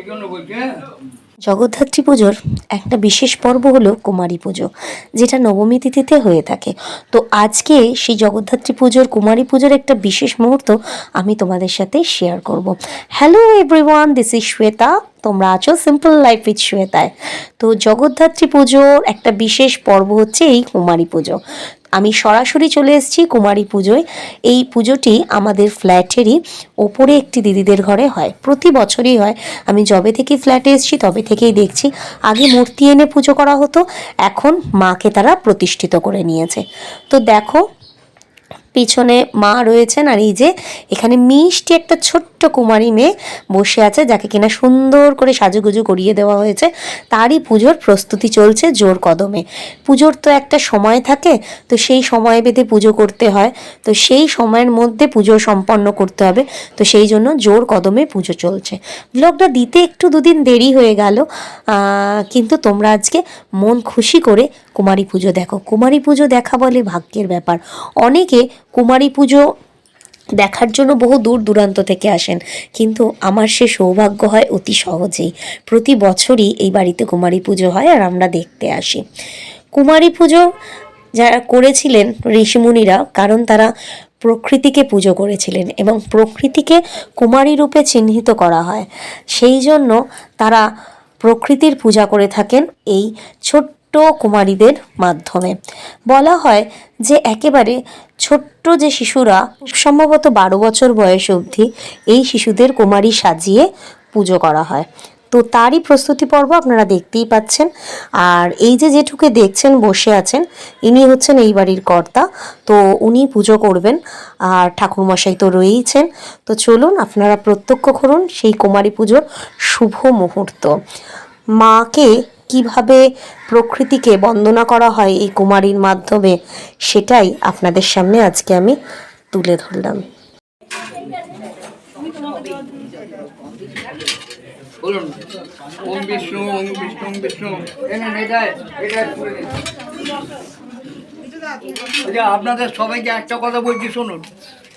ওই জন্য বলছি। হ্যাঁ, জগদ্ধাত্রী পুজোর একটা বিশেষ পর্ব হলো কুমারী পুজো, যেটা নবমী তিথিতে হয়ে থাকে। তো আজকে সেই জগদ্ধাত্রী পুজোর কুমারী পুজোর একটা বিশেষ মুহূর্ত আমি তোমাদের সাথে শেয়ার করব। Hello everyone, this is Shweta. তোমরা আছো সিম্পল লাইফ উইথ শ্বেতায়। তো জগদ্ধাত্রী পুজোর একটা বিশেষ পর্ব হচ্ছে এই কুমারী পুজো। আমি সরাসরি চলে এসেছি কুমারী পুজোয়। এই পুজোটি আমাদের ফ্ল্যাটেরই ওপরে একটি দিদিদের ঘরে হয়, প্রতি বছরই হয়। আমি যবে থেকে ফ্ল্যাটে এসেছি তবে থেকেই দেখছি। আগে মূর্তি এনে পুজো করা হতো, এখন মাকে তারা প্রতিষ্ঠিত করে নিয়েছে। তো দেখো পিছনে মা রয়েছেন, আর এই যে এখানে মিষ্টি একটা ছোট্ট কুমারী মেয়ে বসে আছে, যাকে কিনা সুন্দর করে সাজুগুজু করিয়ে দেওয়া হয়েছে। তারই পুজোর প্রস্তুতি চলছে জোর কদমে। পুজোর তো একটা সময় থাকে, তো সেই সময় বেঁধে পুজো করতে হয়, তো সেই সময়ের মধ্যে পুজো সম্পন্ন করতে হবে, তো সেই জন্য জোর কদমে পুজো চলছে। ব্লগটা দিতে একটু দুদিন দেরি হয়ে গেল, কিন্তু তোমরা আজকে মন খুশি করে কুমারী পুজো দেখো। কুমারী পুজো দেখা বলে ভাগ্যের ব্যাপার। অনেকে কুমারী পুজো দেখার জন্য বহু দূর দূরান্ত থেকে আসেন, কিন্তু আমার সে সৌভাগ্য হয় অতি সহজেই। প্রতি বছরই এই বাড়িতে কুমারী পুজো হয় আর আমরা দেখতে আসি। কুমারী পুজো যারা করেছিলেন ঋষিমুনিরা, কারণ তারা প্রকৃতিকে পুজো করেছিলেন এবং প্রকৃতিকে কুমারী রূপে চিহ্নিত করা হয়, সেই জন্য তারা প্রকৃতির পূজা করে থাকেন এই ছোট্ট কুমারীদের মাধ্যমে। বলা হয় যে একেবারে ছোট্ট যে শিশুরা, সম্ভবত 12 বছর বয়স অবধি এই শিশুদের কুমারী সাজিয়ে পুজো করা হয়। তো তারই প্রস্তুতি পর্ব আপনারা দেখতেই পাচ্ছেন। আর এই যে যেটুকে দেখছেন বসে আছেন, ইনি হচ্ছেন এই বাড়ির কর্তা। তো উনি পুজো করবেন, আর ঠাকুরমশাই তো রয়েইছেন। তো চলুন আপনারা প্রত্যক্ষ করুন সেই কুমারী পুজোর শুভ মুহূর্ত। মাকে কিভাবে প্রকৃতিকে বন্দনা করা হয় এই কুমারীর মাধ্যমে, সেটাই আপনাদের সামনে আজকে আমি তুলে ধরলাম। বলুন ওম বিষ্ণু ওম বিষ্ণু ওম বিষ্ণু। আচ্ছা, আপনাদের সবাইকে একটা কথা বলছি শুনুন।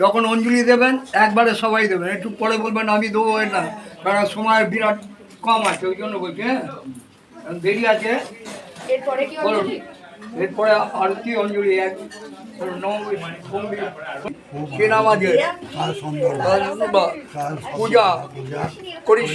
যখন অঞ্জলি দেবেন একবারে সবাই দেবেন, একটু পরে বলবেন আমি দেবো না, কারণ সময় বিরাট কম আছে, ওই জন্য বলছি। হ্যাঁ, দেরি আছে। বলুন এরপরে আরতি অঞ্জলি এক কে নাম আছে পূজা করিস।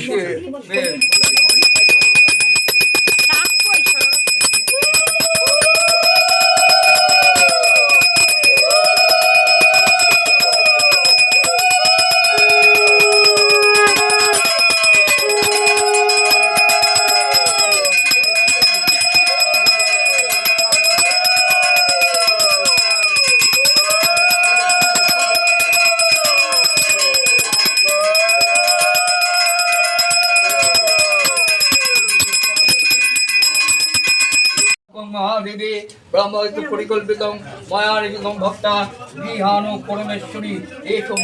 মহাদেবী ব্রহ্মহিত পরিকল্পিত মায়ারিত ভক্তা গৃহানো পরমেশ্বরী এসো।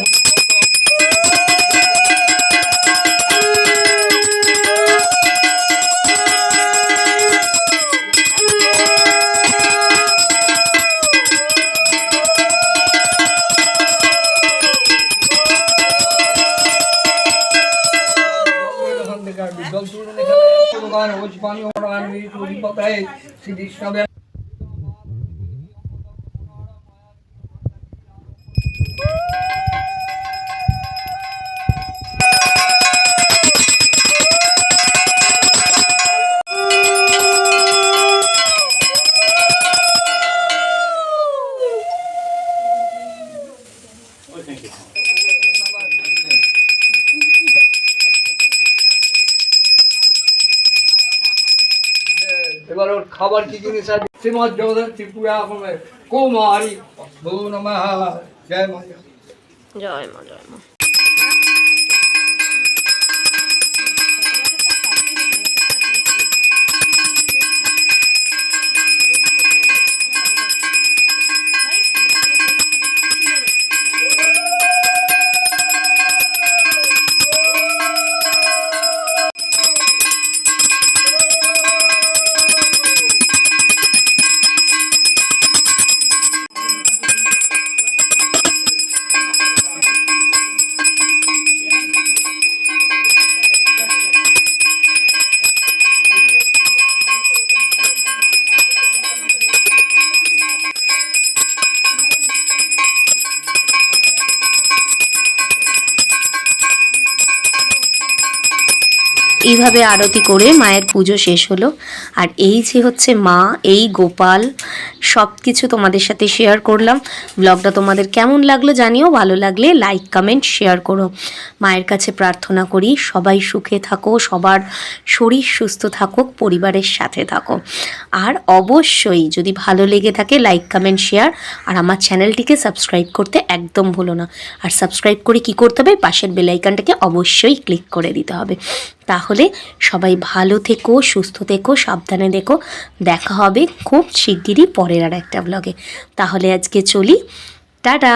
এবার ওর খাবার কি জিনিস আছে? শ্রীমৎ জগদ্ধাত্রী পুরা হবে কুমারী ভূ নমঃ। জয় মা, জয় মা, জয় মা। এইভাবে আরতি করে মায়ের পুজো শেষ হলো। আর এই যে হচ্ছে মা, এই গোপাল, সব কিছু তোমাদের সাথে শেয়ার করলাম। ব্লগটা তোমাদের কেমন লাগলো জানিও, ভালো লাগলে লাইক কমেন্ট শেয়ার করো। মায়ের কাছে প্রার্থনা করি সবাই সুখে থাকো, সবার শরীর সুস্থ থাকুক, পরিবারের সাথে থাকো। আর অবশ্যই যদি ভালো লেগে থাকে লাইক কমেন্ট শেয়ার, আর আমার চ্যানেলটিকে সাবস্ক্রাইব করতে একদম ভুলো না। আর সাবস্ক্রাইব করে কি করতে হবে, পাশের বেল আইকনটাকে অবশ্যই ক্লিক করে দিতে হবে। তাহলে সবাই ভালো থেকো, সুস্থ থেকো, সাবধানে দেখো। দেখা হবে খুব শিগগিরই পরের আর একটা ব্লগে। তাহলে আজকে চলি, টাটা।